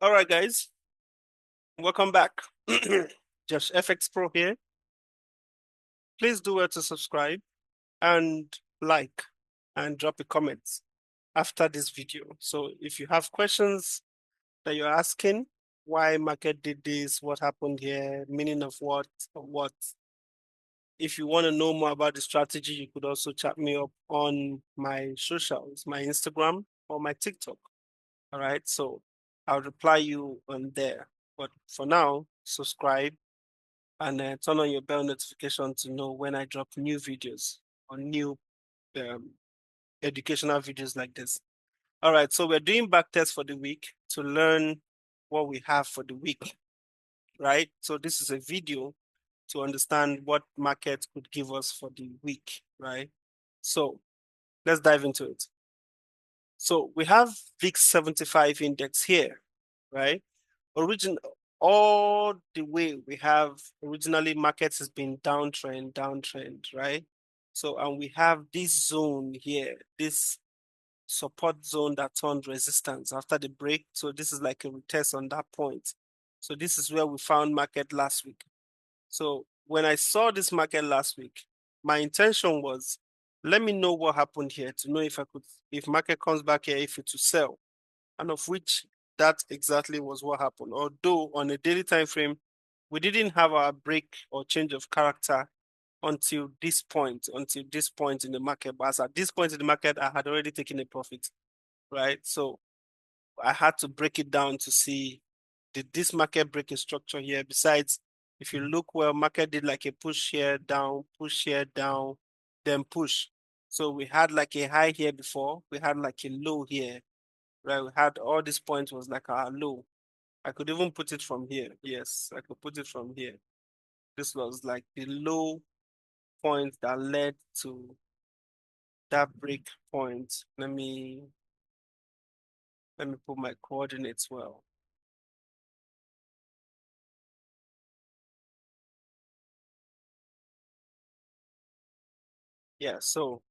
All right, guys, welcome back. Just FX Pro here. Please do well to subscribe and like and drop a comment after this video. So if you have questions that you're asking, why market did this, what happened here, meaning of what, or what. If you want to know more about the strategy, you could also chat me up on my socials, my Instagram or my TikTok. All right. So I'll reply you on there. But for now, subscribe and turn on your bell notification to know when I drop new videos or new um, educational videos like this. All right, so we're doing back test for the week to learn what we have for the week, right? So this is a video to understand what market could give us for the week, right? So let's dive into it. So we have VIX 75 index here, right? Origin all the way we have originally markets has been downtrend, right? So and we have this zone here, this support zone that turned resistance after the break. So this is like a retest on that point. So this is where we found market last week. So when I saw this market last week, my intention was let me know what happened here to know if I could, if market comes back here, if it to sell, and of which that exactly was what happened. Although on a daily time frame, we didn't have our break or change of character until this point in the market. But as at this point in the market, I had already taken a profit, right? So I had to break it down to see, did this market break a structure here? Besides, if you look well, market did like a push here, down, then push. So we had like a high here before, we had like a low here, right? We had all these points was like our low. I could even put it from here. Yes, I could put it from here. This was like the low point that led to that break point. Let me put my coordinates well. Yeah, so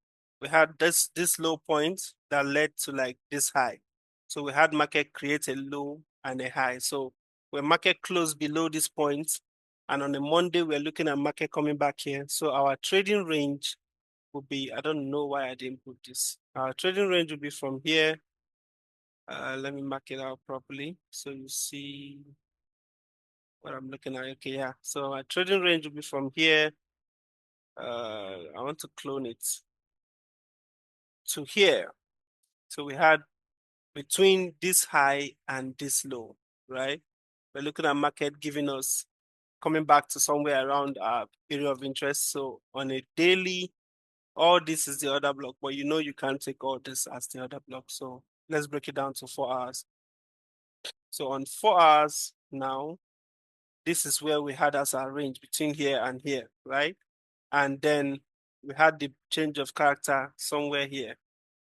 we had this low point that led to like this high. So we had market create a low and a high. So when market closed below this point, and on a Monday we're looking at market coming back here. So our trading range would be, I don't know why I didn't put this. Our trading range would be from here. Let me mark it out properly so you see what I'm looking at. Okay, yeah. So our trading range will be from here. I want to clone it to here. So we had between this high and this low, right? We're looking at market giving us coming back to somewhere around our area of interest. So on a daily, all this is the other block, but you know you can't take all this as the other block. So let's break it down to 4 hours. So on 4 hours now, this is where we had as our range between here and here, right? And then we had the change of character somewhere here.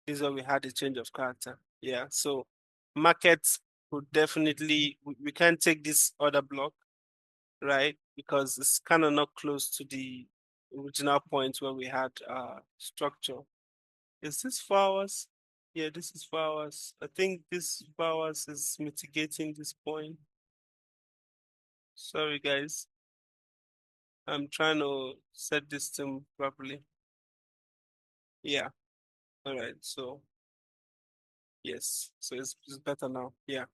This is where we had the change of character. Yeah. So markets would definitely, we can't take this other block, right? Because it's kind of not close to the original point where we had structure. Is this 4 hours? Yeah, this is 4 hours. I think this 4 hours is mitigating this point. Sorry, guys. I'm trying to set this thing properly. Yeah. All right. So yes. So it's better now. Yeah.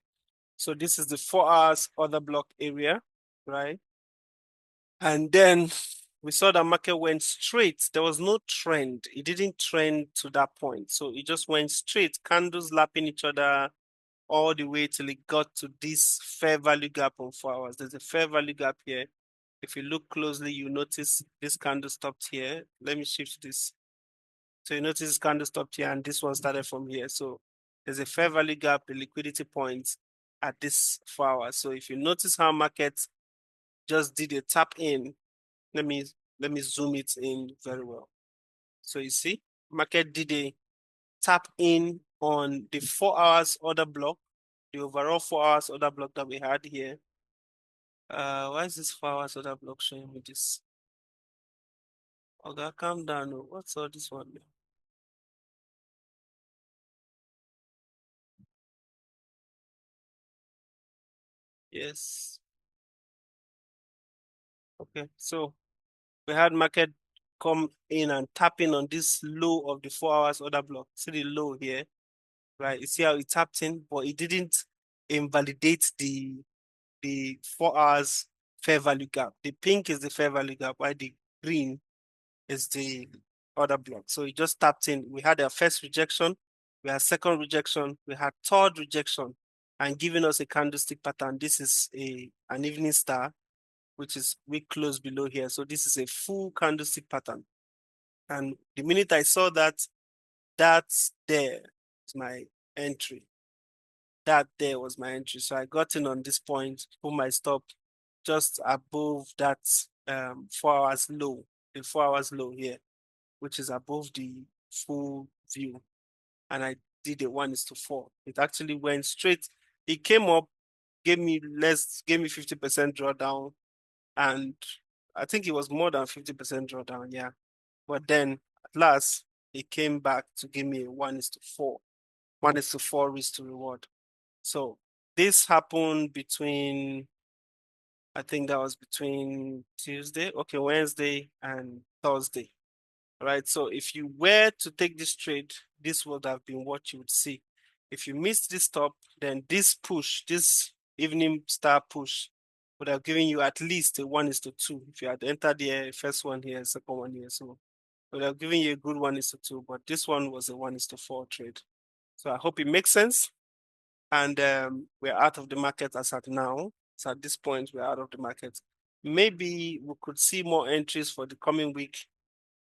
So this is the 4 hours other block area, right? And then we saw the market went straight. There was no trend. It didn't trend to that point. So it just went straight, candles lapping each other all the way till it got to this fair value gap on 4 hours. There's a fair value gap here. If you look closely, you notice this candle stopped here. Let me shift this. So you notice this candle stopped here and this one started from here. So there's a fair value gap, the liquidity points at this 4 hours. So if you notice how markets just did a tap in, let me let me zoom it in very well. So you see, market did a tap in on the 4 hours order block, the overall 4 hours order block that we had here. Why is this 4 hours order block showing me this? Okay, calm down. Oh. What's all this one? Yes. Okay. So we had market come in and tapping on this low of the 4 hours order block. See the low here, right? You see how it tapped in, but it didn't invalidate the 4 hours fair value gap. The pink is the fair value gap, while the green is the order block. So it just tapped in. We had our first rejection, we had second rejection, we had third rejection, and giving us a candlestick pattern. This is an evening star, which is wick close below here. So this is a full candlestick pattern. And the minute I saw that, that's there is my entry. That there was my entry. So I got in on this point, put my stop just above that 4 hours low, the 4 hours low here, which is above the full view. And I did a 1:4. It actually went straight. It came up, gave me 50% drawdown. And I think it was more than 50% drawdown, yeah. But then at last it came back to give me a 1:4. 1:4 risk to reward. So this happened between, I think that was between Wednesday and Thursday. Right. So if you were to take this trade, this would have been what you would see. If you missed this stop, then this push, this evening star push, would have given you at least a 1:2. If you had entered the first one here, second one here, so it would have given you a good 1:2. But this one was a 1:4 trade. So I hope it makes sense. And we're out of the market as at now. So at this point, we're out of the market. Maybe we could see more entries for the coming week.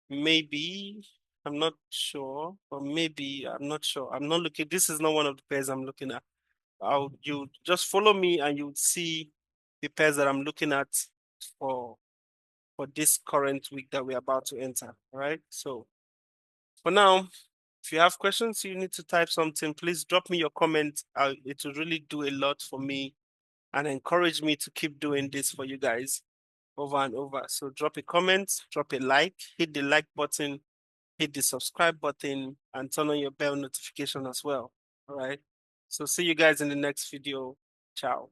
Maybe, I'm not sure, or maybe I'm not sure. I'm not looking. This is not one of the pairs I'm looking at. You just follow me and you see the pairs that I'm looking at for for this current week that we're about to enter. All right. So for now, if you have questions, you need to type something. Please drop me your comment. It will really do a lot for me and encourage me to keep doing this for you guys over and over. So drop a comment, drop a like, hit the like button, hit the subscribe button, and turn on your bell notification as well. All right. So see you guys in the next video. Ciao.